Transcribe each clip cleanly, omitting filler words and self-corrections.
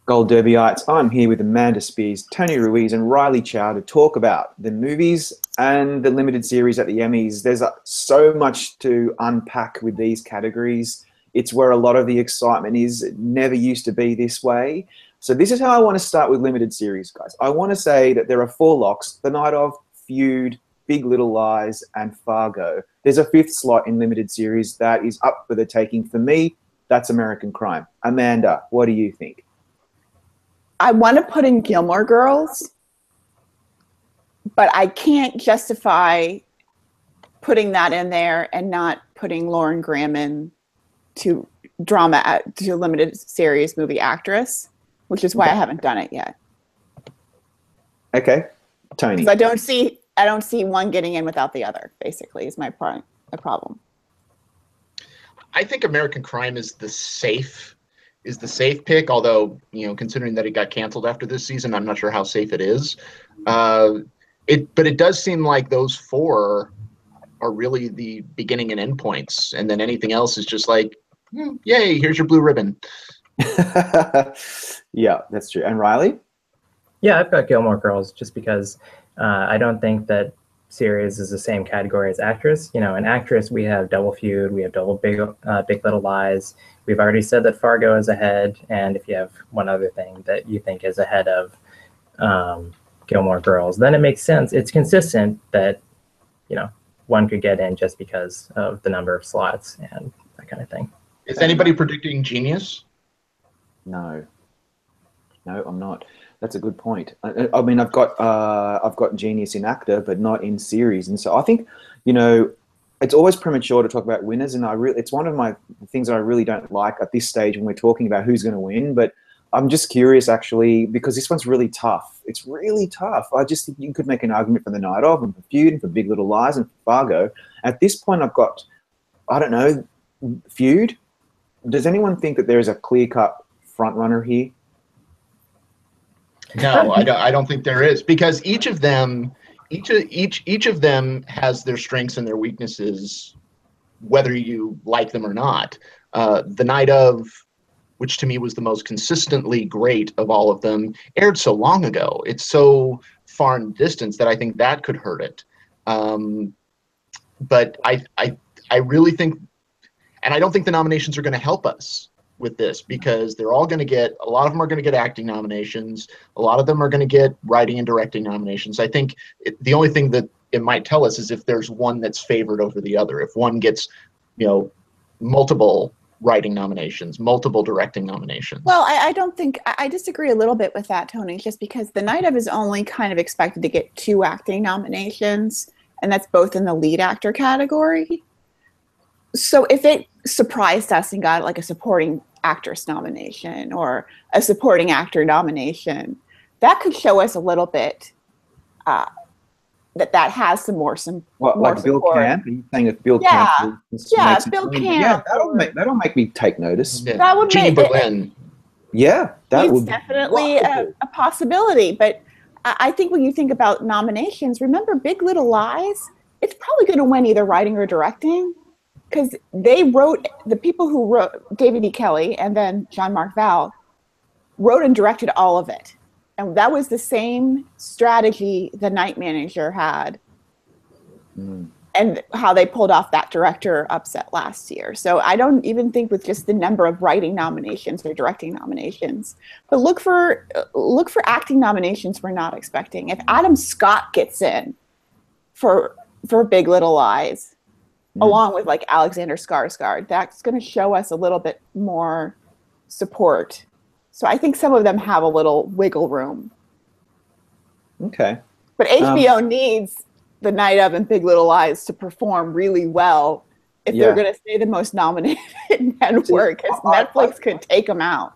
Gold Derbyites. I'm here with Amanda Spears, Tony Ruiz, and Riley Chow to talk about the movies and the limited series at the Emmys. There's so much to unpack with these categories. It's where a lot of the excitement is. It never used to be this way. So this is how I want to start with limited series, guys. I want to say that there are 4 locks: The Night Of, Feud, Big Little Lies, and Fargo. There's a 5th slot in limited series that is up for the taking. For me, that's American Crime. Amanda, what do you think? I want to put in Gilmore Girls, but I can't justify putting that in there and not putting Lauren Graham in to limited series movie actress, which is why I haven't done it yet. Okay, Tony. Because I don't see one getting in without the other. Basically, is my problem. I think American Crime is the safe pick, although, considering that it got canceled after this season, I'm not sure how safe it is. But it does seem like those 4 are really the beginning and end points, and then anything else is just like, yay, here's your blue ribbon. Yeah, that's true. And Riley? Yeah, I've got Gilmore Girls just because I don't think that series is the same category as actress. In actress, we have Double Feud, we have Big Little Lies. We've already said that Fargo is ahead, and if you have one other thing that you think is ahead of Gilmore Girls, then it makes sense. It's consistent that, one could get in just because of the number of slots and that kind of thing. Is anybody predicting Genius? No, I'm not. That's a good point. I mean, I've got Genius in actor, but not in series, and so I think, it's always premature to talk about winners, and it's one of my things that I really don't like at this stage when we're talking about who's going to win. But I'm just curious, actually, because this one's really tough. It's really tough. I just think you could make an argument for The Night Of, and for Feud, and for Big Little Lies, and for Fargo. At this point, I've got, I don't know, Feud. Does anyone think that there is a clear-cut front runner here? No, I don't think there is, because each of them has their strengths and their weaknesses, whether you like them or not. The Night Of, which to me was the most consistently great of all of them, aired so long ago. It's so far in distance that I think that could hurt it. But I really think, and I don't think the nominations are going to help us with this, because they're all going to get, a lot of them are going to get acting nominations. A lot of them are going to get writing and directing nominations. I think the only thing that it might tell us is if there's one that's favored over the other. If one gets, multiple writing nominations, multiple directing nominations. Well, I disagree a little bit with that, Tony, just because The Night Of is only kind of expected to get 2 acting nominations, and that's both in the lead actor category. So if it surprised us and got like a supporting actress nomination or a supporting actor nomination, that could show us a little bit that has some more like Bill support. Camp? Are you saying if Bill Camp? Bill Camp. Yeah, that'll make me take notice. Yeah. That would Jeannie make Berlin. Yeah, that would definitely a possibility. But I think when you think about nominations, remember Big Little Lies? It's probably going to win either writing or directing, because the people who wrote, David E. Kelley and then Jean-Marc Val, wrote and directed all of it. And that was the same strategy the Night Manager had, and how they pulled off that director upset last year. So I don't even think with just the number of writing nominations or directing nominations, but look for acting nominations we're not expecting. If Adam Scott gets in for Big Little Lies, along with like Alexander Skarsgård, that's going to show us a little bit more support. So I think some of them have a little wiggle room. Okay. But HBO needs The Night Of and Big Little Lies to perform really well if they're going to stay the most nominated network, because Netflix could take them out.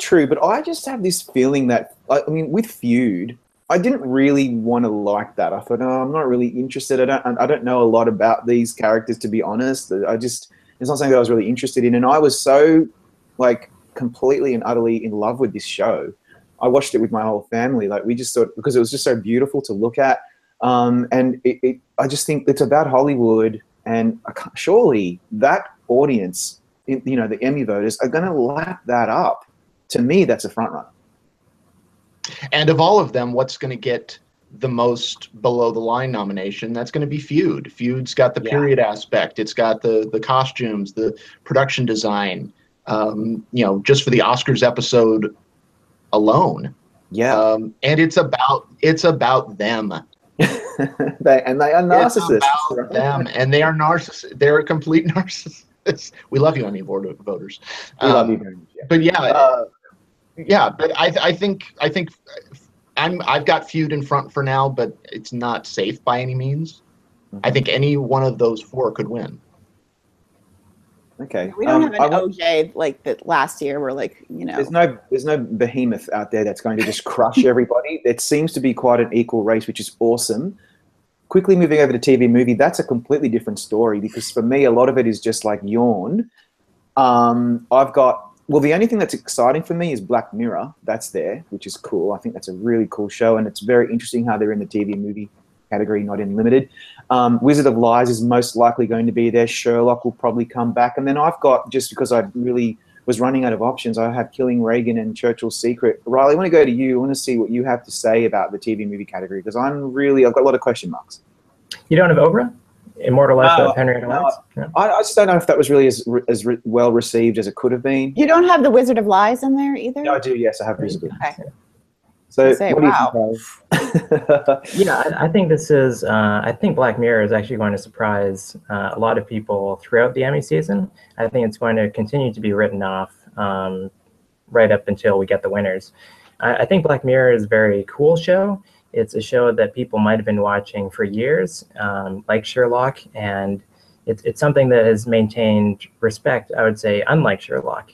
True, but I just have this feeling that, I mean, with Feud, I didn't really want to like that. I thought, I'm not really interested. I don't know a lot about these characters, to be honest. It's not something that I was really interested in. And I was so, completely and utterly in love with this show. I watched it with my whole family. We just thought, because it was just so beautiful to look at. And I just think it's about Hollywood, and surely that audience, the Emmy voters, are going to lap that up to me, that's a front runner. And of all of them, what's going to get the most below the line nomination? That's going to be Feud. Feud's got the period aspect. It's got the costumes, the production design. Just for the Oscars episode alone. Yeah. And it's about them. they are narcissists. It's about them, and they are narcissists. They're a complete narcissist. We love you, Emmy voters. We love you very much. But but I think I've got Feud in front for now, but it's not safe by any means. Mm-hmm. I think any one of those four could win. Okay. We don't have an OJ like that last year. We're like, there's no behemoth out there that's going to just crush everybody. It seems to be quite an equal race, which is awesome. Quickly moving over to TV movie, that's a completely different story because for me, a lot of it is just like yawn. The only thing that's exciting for me is Black Mirror. That's there, which is cool. I think that's a really cool show, and it's very interesting how they're in the TV movie category, not in limited. Wizard of Lies is most likely going to be there. Sherlock will probably come back. And then I've got, just because I really was running out of options, I have Killing Reagan and Churchill's Secret. Riley, I want to go to you. I want to see what you have to say about the TV movie category because I've got a lot of question marks. You don't have Oprah? Immortal Life of Henrietta Lacks? No. I just don't know if that was really as well received as it could have been. You don't have The Wizard of Lies in there either? No, I do, yes. I have Wizard of Lies. Okay. So, say, what do you think? I think this is. I think Black Mirror is actually going to surprise a lot of people throughout the Emmy season. I think it's going to continue to be written off right up until we get the winners. I think Black Mirror is a very cool show. It's a show that people might have been watching for years, like Sherlock, and it's something that has maintained respect, I would say, unlike Sherlock.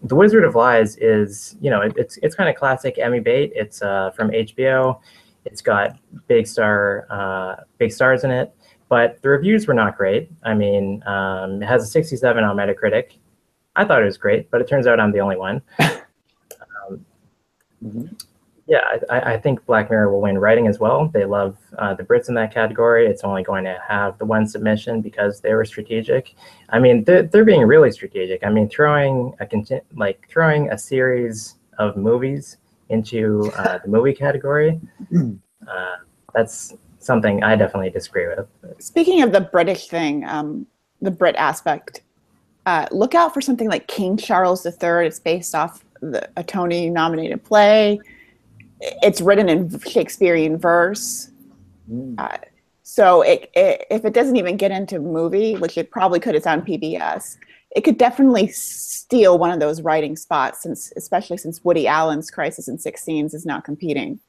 The Wizard of Lies is, it's kind of classic Emmy bait. It's from HBO. It's got big stars in it, but the reviews were not great. I mean, it has a 67 on Metacritic. I thought it was great, but it turns out I'm the only one. Yeah, I think Black Mirror will win writing as well. They love the Brits in that category. It's only going to have the one submission because they were strategic. I mean, they're being really strategic. I mean, throwing a series of movies into the movie category, that's something I definitely disagree with. Speaking of the British thing, the Brit aspect, look out for something like King Charles III. It's based off a Tony-nominated play. It's written in Shakespearean verse. So if it doesn't even get into movie, which it probably could, it's on PBS, it could definitely steal one of those writing spots, especially since Woody Allen's Crisis in Six Scenes is not competing.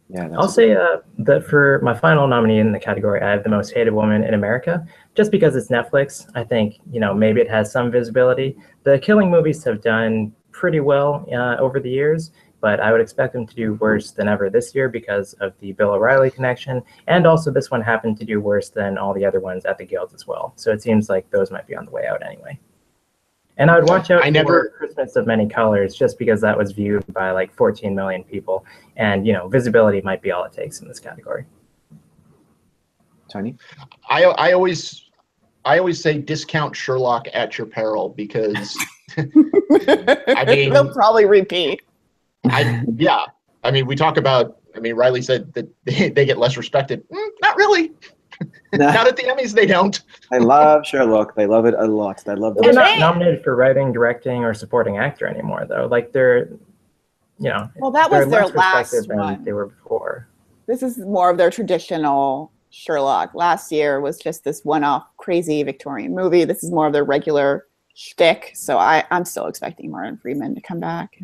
Yeah, I'll say that for my final nominee in the category, I have The Most Hated Woman in America, just because it's Netflix. I think, maybe it has some visibility. The Killing movies have done pretty well over the years, but I would expect them to do worse than ever this year because of the Bill O'Reilly connection. And also this one happened to do worse than all the other ones at the Guild as well. So it seems like those might be on the way out anyway. And I would watch out for Christmas of Many Colors just because that was viewed by like 14 million people. And, visibility might be all it takes in this category. Tony? I always say discount Sherlock at your peril because I mean, they'll probably repeat. We talk about, Riley said that they get less respected. Not really. No. Not at the Emmys, they don't. They love Sherlock. They love it a lot. They love They're not nominated for writing, directing, or supporting actor anymore, though. Like, they're, well, that was their last one. They were before. This is more of their traditional Sherlock. Last year was just this one-off crazy Victorian movie. This is more of their regular shtick. So I'm still expecting Martin Freeman to come back.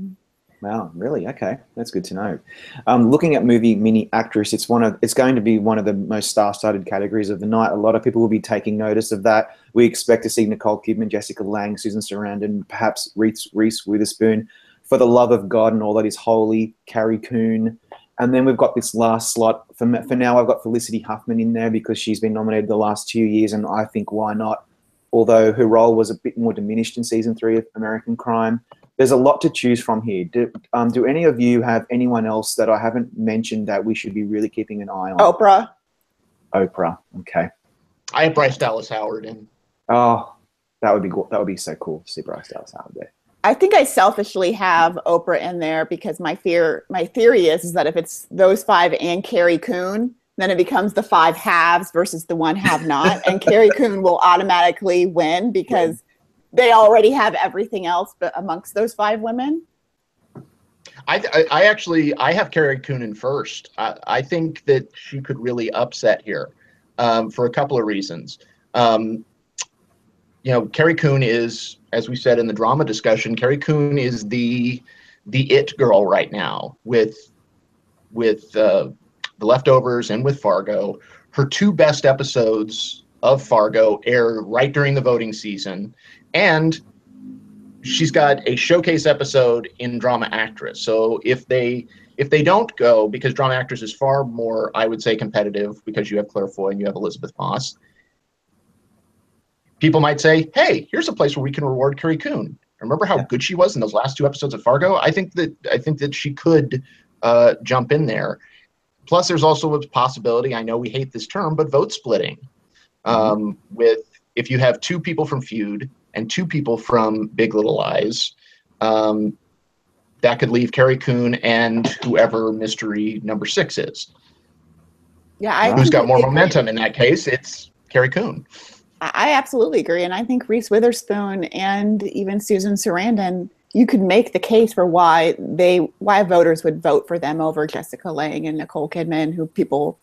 Wow, really? Okay, that's good to know. Looking at movie mini actress, it's going to be one of the most star-studded categories of the night. A lot of people will be taking notice of that. We expect to see Nicole Kidman, Jessica Lange, Susan Sarandon, perhaps Reese Witherspoon, For the Love of God and All That Is Holy, Carrie Coon. And then we've got this last slot. For now, I've got Felicity Huffman in there because she's been nominated the last 2 years, and I think why not? Although her role was a bit more diminished in season 3 of American Crime. There's a lot to choose from here. Do any of you have anyone else that I haven't mentioned that we should be really keeping an eye on? Oprah. Okay. I have Bryce Dallas Howard in. Oh, that would be so cool to see Bryce Dallas Howard there. I think I selfishly have Oprah in there because my theory is that if it's those five and Carrie Coon, then it becomes the five haves versus the one have not, and Carrie Coon will automatically win because they already have everything else but amongst those five women. I have Carrie Coon in first. I think that she could really upset here for a couple of reasons. Carrie Coon is, as we said in the drama discussion, Carrie Coon is the it girl right now with The Leftovers and with Fargo. Her two best episodes of Fargo air right during the voting season, and she's got a showcase episode in Drama Actress. So if they don't go, because Drama Actress is far more, I would say, competitive because you have Claire Foy and you have Elizabeth Moss, people might say, hey, here's a place where we can reward Carrie Coon. Remember how good she was in those last two episodes of Fargo? I think that she could jump in there. Plus, there's also a possibility, I know we hate this term, but vote splitting. With if you have two people from Feud and two people from Big Little Lies, that could leave Carrie Coon and whoever mystery number 6 is. Yeah, who's got more momentum in that case? It's Carrie Coon. I absolutely agree, and I think Reese Witherspoon and even Susan Sarandon, you could make the case for why voters would vote for them over Jessica Lange and Nicole Kidman, who people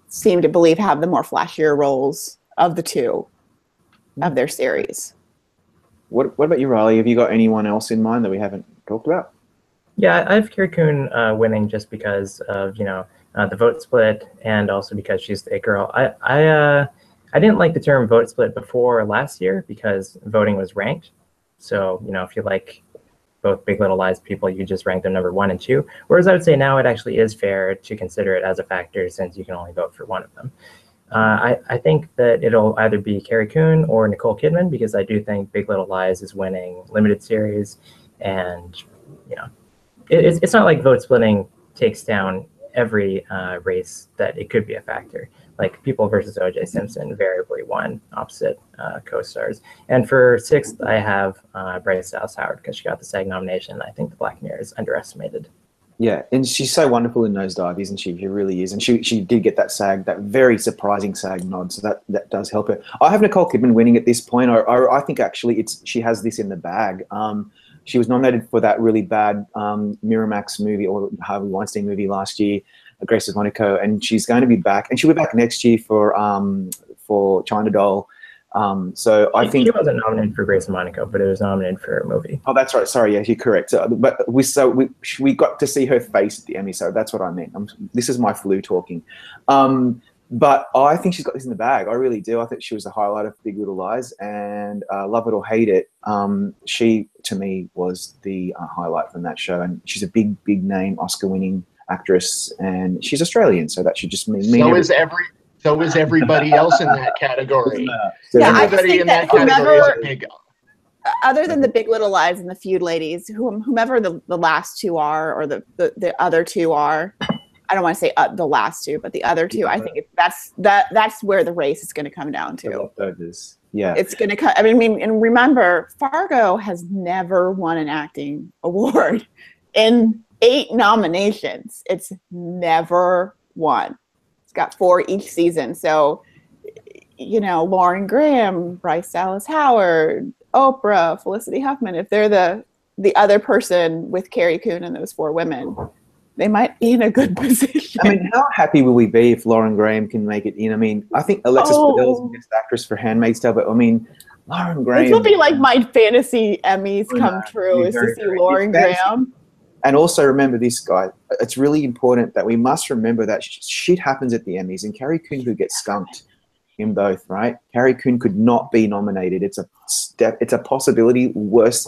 seem to believe have the more flashier roles of the two of their series. What about you, Riley? Have you got anyone else in mind that we haven't talked about? Yeah, I have Carrie Coon winning just because of the vote split, and also because she's the it girl. I didn't like the term vote split before last year because voting was ranked. So if you like both Big Little Lies people, you just rank them number 1 and 2. Whereas I would say now it actually is fair to consider it as a factor since you can only vote for one of them. I think that it'll either be Carrie Coon or Nicole Kidman because I do think Big Little Lies is winning limited series, and it's not like vote splitting takes down every race that it could be a factor. Like People versus O.J. Simpson invariably won opposite co-stars. And for 6th, I have Bryce Dallas Howard because she got the SAG nomination. I think the Black Mirror is underestimated. Yeah, and she's so wonderful in Nosedive, isn't she? She really is. And she did get that SAG, that very surprising SAG nod, so that does help her. I have Nicole Kidman winning at this point. I think actually she has this in the bag. She was nominated for that really bad Miramax movie or Harvey Weinstein movie last year, Grace of Monaco, and she's going to be back, and she'll be back next year for China Doll. So I think she wasn't nominated for Grace of Monaco, but it was nominated for a movie. Oh, that's right. Sorry, yeah, you're correct. But we got to see her face at the Emmy, so that's what I meant. This is my flu talking. But I think she's got this in the bag. I really do. I think she was the highlight of Big Little Lies, and love it or hate it, she to me was the highlight from that show. And she's a big name, Oscar-winning actress, and she's Australian, so that should just mean. So is everybody else in that category. Everybody in that category is a big. Other than the Big Little Lies and the Feud ladies, whomever the last two are, or the other two are. I don't want to say the last two, but the other two. I think that's where the race is going to come down to. Yeah, it's going to come. I mean, and remember, Fargo has never won an acting award in 8 nominations. It's never won. It's got 4 each season. So, Lauren Graham, Bryce Dallas Howard, Oprah, Felicity Huffman. If they're the other person with Carrie Coon and those 4 women, they might be in a good position. I mean, how happy will we be if Lauren Graham can make it in? I mean, I think Alexis Bledel is the best actress for Handmaid's Tale, but I mean, Lauren Graham. This will be like my fantasy Emmys come true, is to see Lauren Graham. And also remember this, guy. It's really important that we must remember that shit happens at the Emmys, and Carrie Coon could get skunked in both, right? Carrie Coon could not be nominated. It's a possibility. Worse.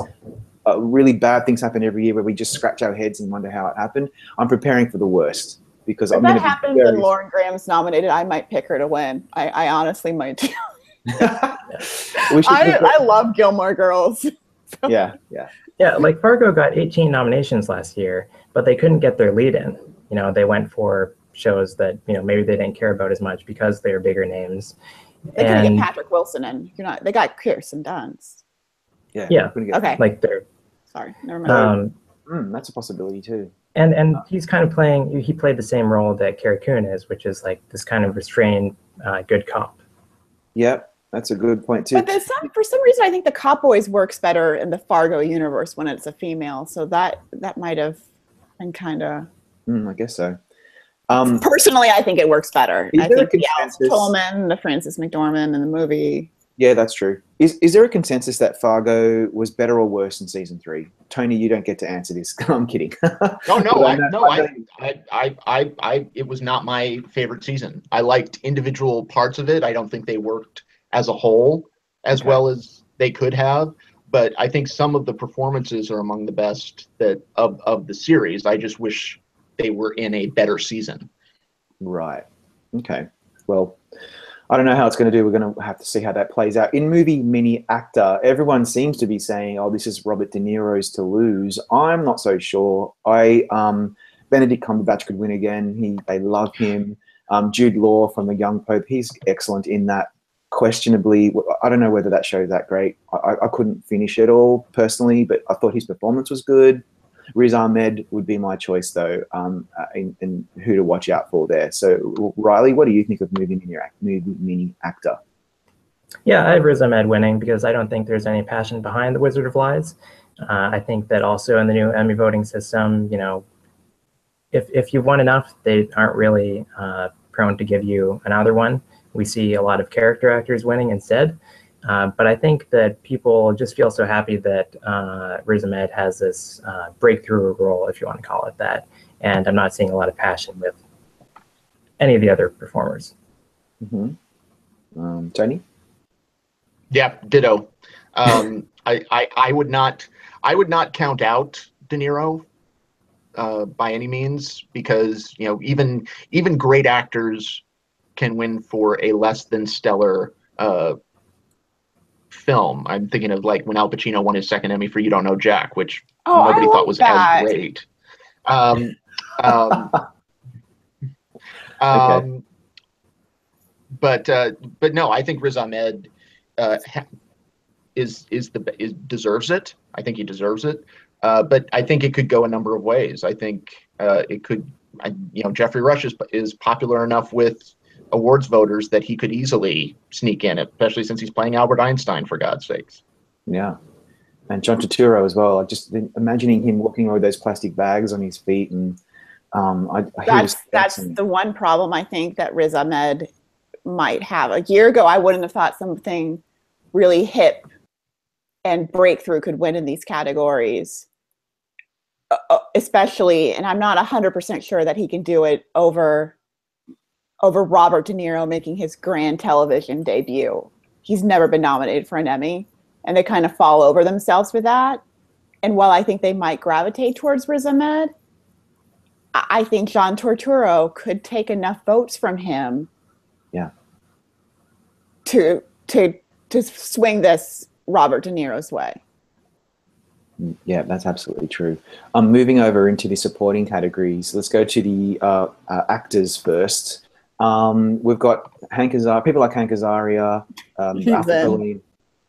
Really bad things happen every year where we just scratch our heads and wonder how it happened. I'm preparing for the worst because if that happens and Lauren Graham's nominated, I might pick her to win. I honestly might do. I love Gilmore Girls. So. Yeah. Like Fargo got 18 nominations last year, but they couldn't get their lead in. They went for shows that maybe they didn't care about as much because they're bigger names. They couldn't get Patrick Wilson in. They got Kirsten Dunst. Yeah. Okay. Like Sorry, never mind. That's a possibility too. And he's kind of he played the same role that Carrie Coon is, which is like this kind of restrained, good cop. Yep, that's a good point too. But for some reason, I think the cop voice works better in the Fargo universe when it's a female. So that might have been kind of. I guess so. Personally, I think it works better. I think the Alice consensus? Tolman, the Frances McDormand in the movie. Yeah, that's true. Is there a consensus that Fargo was better or worse in season 3? Tony, you don't get to answer this. I'm kidding. It was not my favorite season. I liked individual parts of it. I don't think they worked as a whole as well as they could have. But I think some of the performances are among the best of the series. I just wish they were in a better season. Right. Okay. Well, I don't know how it's going to do. We're going to have to see how that plays out. In movie mini actor, everyone seems to be saying, "Oh, this is Robert De Niro's to lose." I'm not so sure. Benedict Cumberbatch could win again. They love him. Jude Law from The Young Pope, he's excellent in that. Questionably, I don't know whether that show's that great. I couldn't finish it all personally, but I thought his performance was good. Riz Ahmed would be my choice, though, in who to watch out for there. So, Riley, what do you think of movie mini actor? Yeah, I have Riz Ahmed winning because I don't think there's any passion behind The Wizard of Lies. I think that also in the new Emmy voting system, if you've won enough, they aren't really prone to give you another one. We see a lot of character actors winning instead. But I think that people just feel so happy that Riz Ahmed has this breakthrough role, if you want to call it that. And I'm not seeing a lot of passion with any of the other performers. Tony? Yeah, ditto. I would not count out De Niro by any means, because even great actors can win for a less than stellar film. I'm thinking of like when Al Pacino won his second Emmy for You Don't Know Jack, which nobody thought was as great. But no, I think Riz Ahmed deserves it. I think he deserves it. But I think it could go a number of ways. I think it could. Jeffrey Rush is popular enough with awards voters that he could easily sneak in, especially since he's playing Albert Einstein, for God's sakes. Yeah. And John Turturro as well. Just imagining him walking over those plastic bags on his feet, and that's the one problem I think that Riz Ahmed might have. A year ago, I wouldn't have thought something really hip and breakthrough could win in these categories, especially, and I'm not 100% sure that he can do it over Robert De Niro making his grand television debut. He's never been nominated for an Emmy, and they kind of fall over themselves for that. And while I think they might gravitate towards Riz Ahmed, I think John Turturro could take enough votes from him to swing this Robert De Niro's way. Yeah, that's absolutely true. Moving over into the supporting categories, let's go to the actors first. We've got people like Hank Azaria,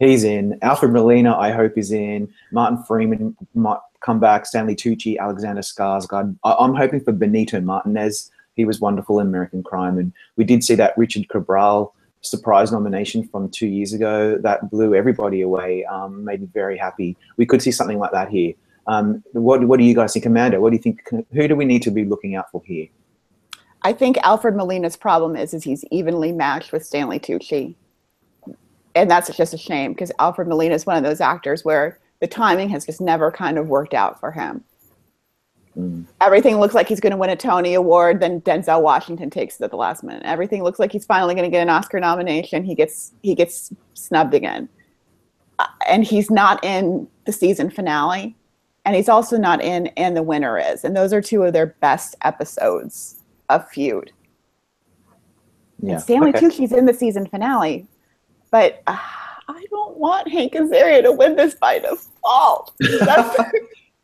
he's in. Alfred Molina, I hope, is in. Martin Freeman might come back. Stanley Tucci, Alexander Skarsgård. I'm hoping for Benito Martinez. He was wonderful in American Crime, and we did see that Richard Cabral surprise nomination from 2 years ago that blew everybody away. Made me very happy. We could see something like that here. What do you guys think, Amanda? What do you think? Who do we need to be looking out for here? I think Alfred Molina's problem is he's evenly matched with Stanley Tucci. And that's just a shame, because Alfred Molina is one of those actors where the timing has just never kind of worked out for him. Everything looks like he's going to win a Tony Award, then Denzel Washington takes it at the last minute. Everything looks like he's finally going to get an Oscar nomination. He gets snubbed again. And he's not in the season finale. And he's also not in And the Winner Is. And those are two of their best episodes of Feud. Yeah. And Stanley Tucci's in the season finale. But I don't want Hank Azaria to win this by default.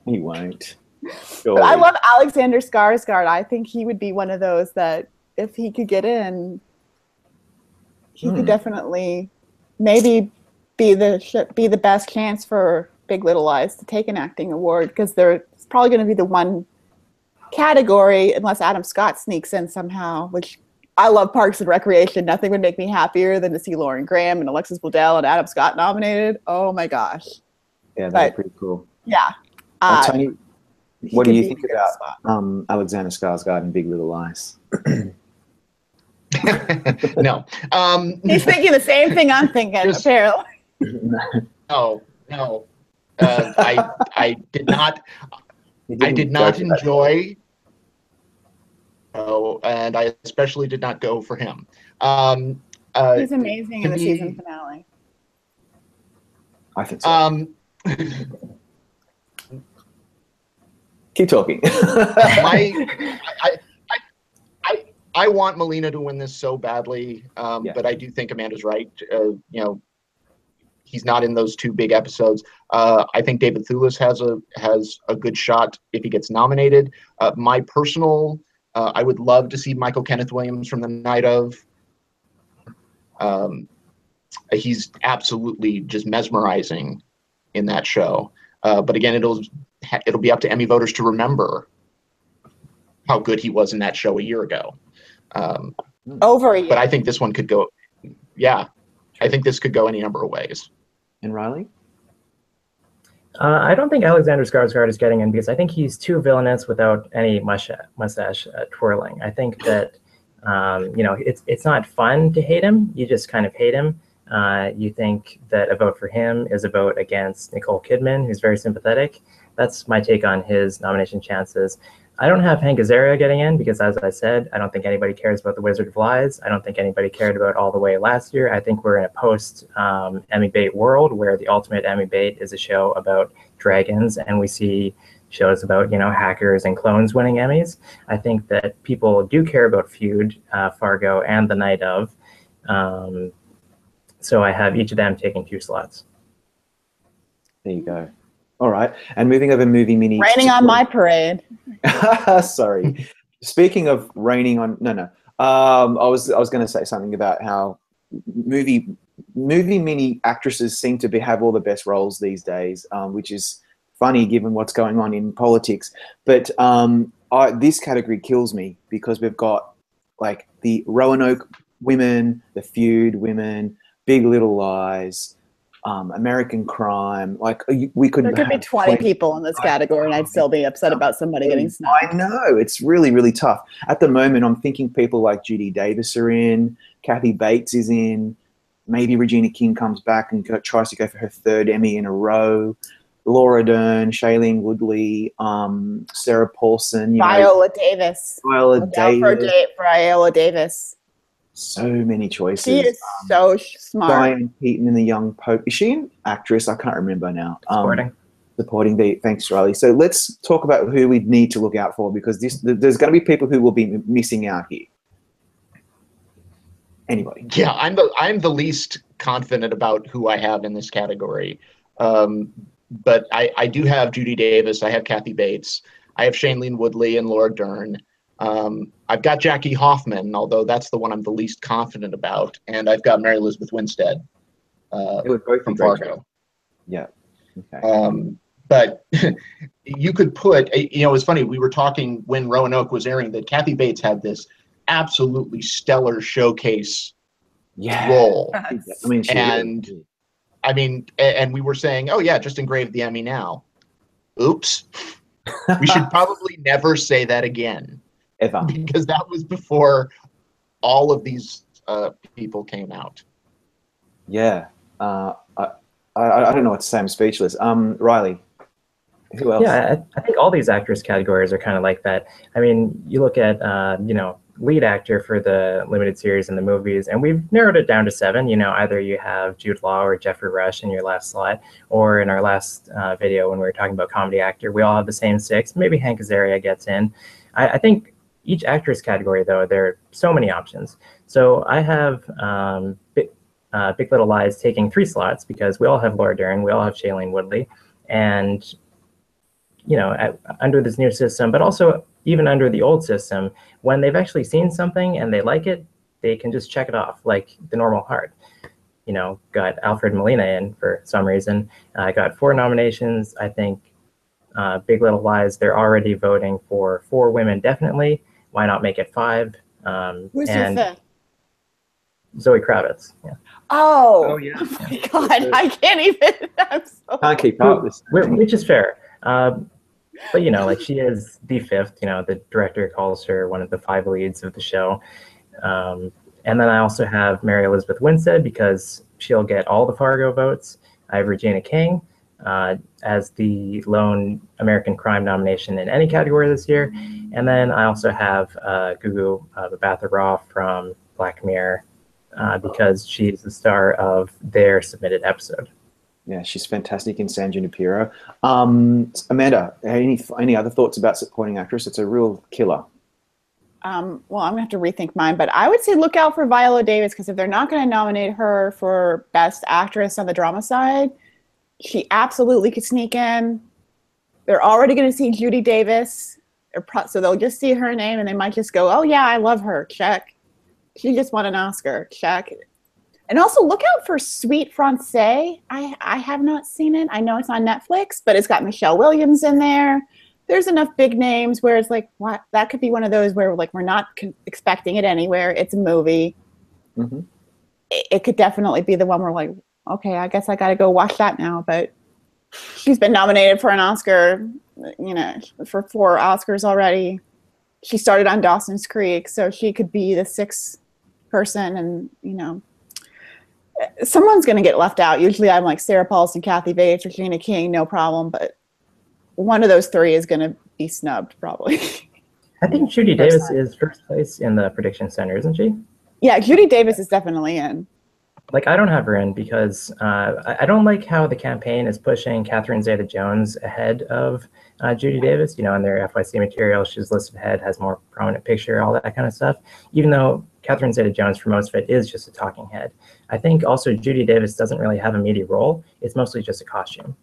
He won't. But I love Alexander Skarsgård. I think he would be one of those that if he could get in, he could definitely maybe be the best chance for Big Little Lies to take an acting award, because it's probably going to be the one category, unless Adam Scott sneaks in somehow, which I love Parks and Recreation. Nothing would make me happier than to see Lauren Graham and Alexis Bledel and Adam Scott nominated. Oh my gosh. Yeah, that's pretty cool. Yeah. Tony, what do you think about Alexander Skarsgård and Big Little Lies? No. He's thinking the same thing I'm thinking, apparently. No. I did not. I did not enjoy. Oh, and I especially did not go for him. He's amazing in the season finale. I think so. Keep talking. I want Melina to win this so badly, but I do think Amanda's right. He's not in those two big episodes. I think David Thewlis has a good shot if he gets nominated. My personal, I would love to see Michael Kenneth Williams from The Night Of. He's absolutely just mesmerizing in that show. But again, it'll be up to Emmy voters to remember how good he was in that show a year ago. Over a year. But I think this one could go. Yeah, I think this could go any number of ways. And Riley? I don't think Alexander Skarsgård is getting in because I think he's too villainous without any mustache twirling. I think that it's not fun to hate him. You just kind of hate him. You think that a vote for him is a vote against Nicole Kidman, who's very sympathetic. That's my take on his nomination chances. I don't have Hank Azaria getting in because, as I said, I don't think anybody cares about The Wizard of Lies. I don't think anybody cared about All the Way last year. I think we're in a post-Emmy bait world where the ultimate Emmy bait is a show about dragons, and we see shows about, hackers and clones winning Emmys. I think that people do care about Feud, Fargo, and The Night Of. So I have each of them taking 2 slots. There you go. All right. And moving over movie mini. Raining on my parade. Sorry. Speaking of raining on, no. I was going to say something about how movie mini actresses seem to have all the best roles these days, which is funny given what's going on in politics. But this category kills me because we've got like the Roanoke women, the Feud women, Big Little Lies, American Crime. Like we could. There could be 20 people in this category, and I'd still be upset about somebody getting snubbed. I know, it's really, really tough. At the moment, I'm thinking people like Judy Davis are in, Kathy Bates is in, maybe Regina King comes back and tries to go for her 3rd Emmy in a row. Laura Dern, Shailene Woodley, Sarah Paulson, Viola Davis. Viola Davis. So many choices. She is so smart. Diane Keaton in The Young Pope. Is she an actress? I can't remember now. Supporting. Thanks, Riley. So let's talk about who we need to look out for, because there's going to be people who will be missing out here. Anybody? Yeah, I'm the least confident about who I have in this category. But I do have Judy Davis. I have Kathy Bates. I have Shailene Woodley and Laura Dern. I've got Jackie Hoffman, although that's the one I'm the least confident about, and I've got Mary Elizabeth Winstead from Fargo. Yeah. Okay. But you could put, it's funny, we were talking when Roanoke was airing that Kathy Bates had this absolutely stellar showcase role. And we were saying, oh yeah, just engrave the Emmy now. Oops. We should probably never say that again. Ever. Because that was before all of these people came out. Yeah. I don't know what to say. I'm speechless. Riley, who else? Yeah, I think all these actress categories are kind of like that. I mean, you look at, lead actor for the limited series and the movies, and we've narrowed it down to 7. Either you have Jude Law or Jeffrey Rush in your last slot, or in our last video when we were talking about comedy actor, we all have the same 6. Maybe Hank Azaria gets in. I think each actress category, though, there are so many options. So I have Big Little Lies taking 3 slots because we all have Laura Dern, we all have Shailene Woodley, and under this new system, but also even under the old system, when they've actually seen something and they like it, they can just check it off like the normal heart. got Alfred Molina in for some reason. Got 4 nominations. I think Big Little Lies, they're already voting for 4 women definitely. Why not make it 5? Who's your and fifth? Zoe Kravitz. Yeah. Oh, yeah. oh my God, I can't even. I'm so Can't keep up. Which is fair. But like she is the 5th. The director calls her one of the 5 leads of the show. And then I also have Mary Elizabeth Winstead because she'll get all the Fargo votes. I have Regina King as the lone American crime nomination in any category this year. And then I also have Gugu Mbatha-Raw from Black Mirror because she's the star of their submitted episode. Yeah, she's fantastic in San Junipero. Amanda, any other thoughts about supporting actress? It's a real killer. Well, I'm gonna have to rethink mine, but I would say look out for Viola Davis because if they're not going to nominate her for Best Actress on the drama side, she absolutely could sneak in. They're already going to see Judy Davis, so they'll just see her name and they might just go, "Oh yeah, I love her. Check. She just won an Oscar. Check." And also look out for Sweet Francais. I have not seen it. I know it's on Netflix, but it's got Michelle Williams in there. There's enough big names where it's like, what? That could be one of those where like we're not expecting it anywhere. It's a movie. Mm-hmm. It could definitely be the one where like, okay, I guess I got to go watch that now. But she's been nominated for an Oscar, for 4 Oscars already. She started on Dawson's Creek, so she could be the 6th person, and someone's going to get left out. Usually I'm like Sarah Paulson, Kathy Bates, Regina King, no problem. But one of those 3 is going to be snubbed probably. I think Judy Davis is first place in the prediction center, isn't she? Yeah, Judy Davis is definitely in. Like, I don't have her in because I don't like how the campaign is pushing Catherine Zeta-Jones ahead of Judy Davis. In their FYC material, she's listed ahead, has more prominent picture, all that kind of stuff. Even though Catherine Zeta-Jones, for most of it, is just a talking head. I think also Judy Davis doesn't really have a meaty role. It's mostly just a costume.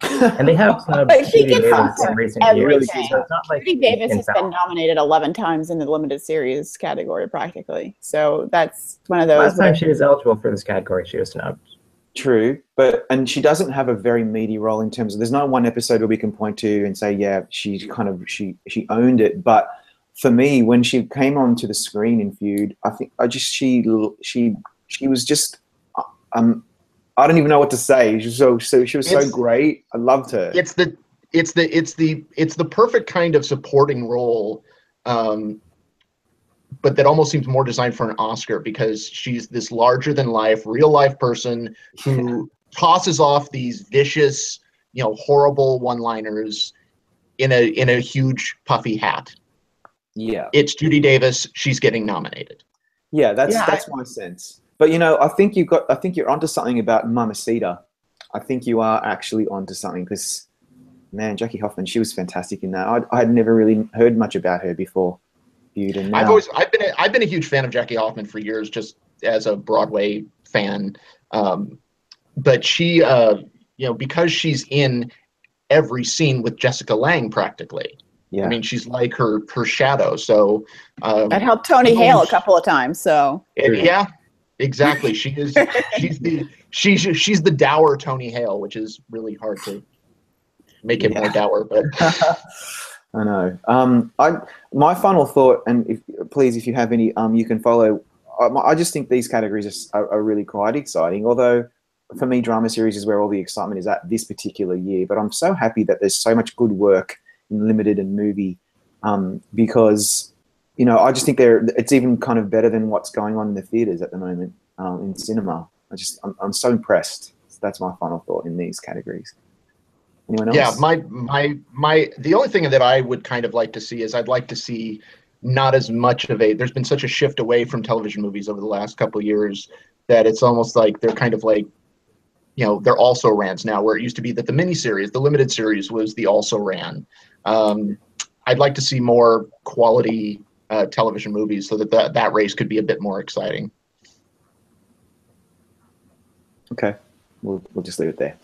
And they have snubbed Judy Davis in recent years. So it's not like Judy Davis has been nominated 11 times in the limited series category, practically. So that's one of those. Last time she was eligible for this category, she was snubbed. True, and she doesn't have a very meaty role in terms of. There's no one episode where we can point to and say, yeah, she owned it. But for me, when she came onto the screen in Feud, I think she was just. I don't even know what to say. She was so great. I loved her. It's the perfect kind of supporting role, but that almost seems more designed for an Oscar because she's this larger than life, real life person who tosses off these vicious, horrible one-liners in a huge puffy hat. Yeah, it's Judy Davis. She's getting nominated. Yeah, that's my sense. But I think you're onto something about Mamacita. I think you are actually onto something because, man, Jackie Hoffman, she was fantastic in that. I had never really heard much about her before. And now, I've been a huge fan of Jackie Hoffman for years, just as a Broadway fan. But she, because she's in every scene with Jessica Lange practically. Yeah. I mean, she's like her shadow. So that helped Tony Hale a couple of times. So yeah. Exactly. She's the dour Tony Hale, which is really hard to make it more dour. But I know. My final thought, and if you have any, you can follow. I just think these categories are really quite exciting. Although for me, drama series is where all the excitement is at this particular year. But I'm so happy that there's so much good work in limited and movie, because. I just think it's even kind of better than what's going on in the theaters at the moment in cinema. I'm so impressed. That's my final thought in these categories. Anyone else? Yeah, the only thing that I would kind of like to see is I'd like to see not as much of there's been such a shift away from television movies over the last couple of years that it's almost like they're kind of like, they're also rans now, where it used to be that the miniseries, the limited series was the also ran. I'd like to see more quality television movies so that race could be a bit more exciting. Okay, we'll just leave it there.